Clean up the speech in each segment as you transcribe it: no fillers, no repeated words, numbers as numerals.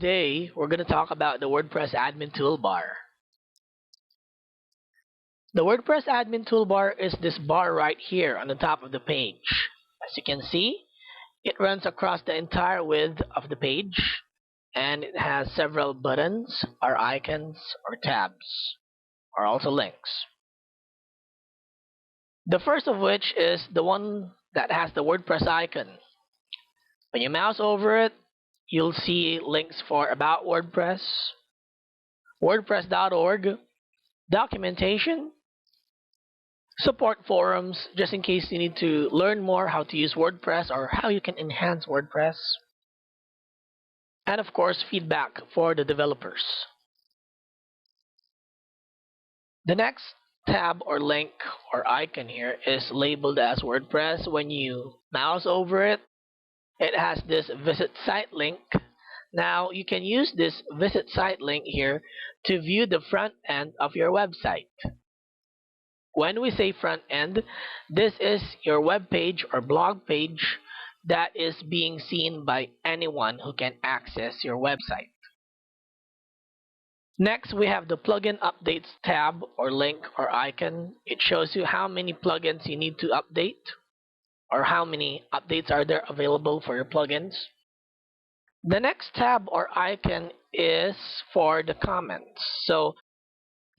today we're going to talk about the WordPress admin toolbar. The WordPress admin toolbar is this bar right here on the top of the page. As you can see, it runs across the entire width of the page, and it has several buttons or icons or tabs or also links. The first of which is the one that has the WordPress icon. When you mouse over it, you'll see links for About WordPress, WordPress.org, documentation, support forums, just in case you need to learn more how to use WordPress or how you can enhance WordPress, and of course, feedback for the developers. The next tab or link or icon here is labeled as WordPress. When you mouse over it, it has this visit site link. Now you can use this visit site link here to view the front end of your website. When we say front end, this is your web page or blog page that is being seen by anyone who can access your website. Next, we have the plugin updates tab or link or icon. It shows you how many plugins you need to update or how many updates are there available for your plugins. The next tab or icon is for the comments. So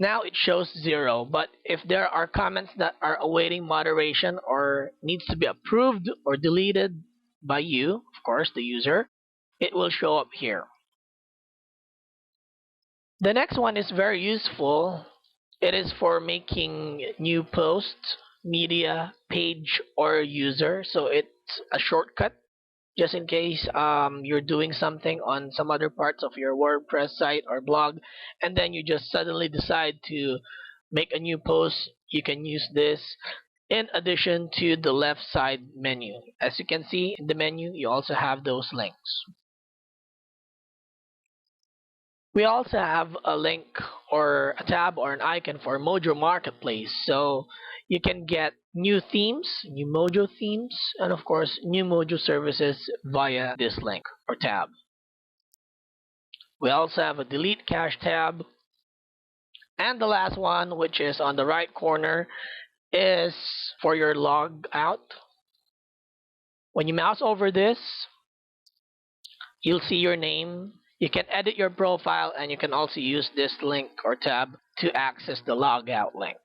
now it shows 0, but if there are comments that are awaiting moderation or needs to be approved or deleted by you, of course, the user, it will show up here. The next one is very useful. It is for making new posts, media, page, or user. So it's a shortcut just in case you're doing something on some other parts of your WordPress site or blog, and then you just suddenly decide to make a new post. You can use this in addition to the left side menu. As you can see in the menu, you also have those links. We also have a link or a tab or an icon for Mojo Marketplace. So you can get new themes, new Mojo themes, and of course new Mojo services via this link or tab. We also have a delete cache tab. And the last one, which is on the right corner, is for your log out. When you mouse over this, you'll see your name. You can edit your profile, and you can also use this link or tab to access the logout link.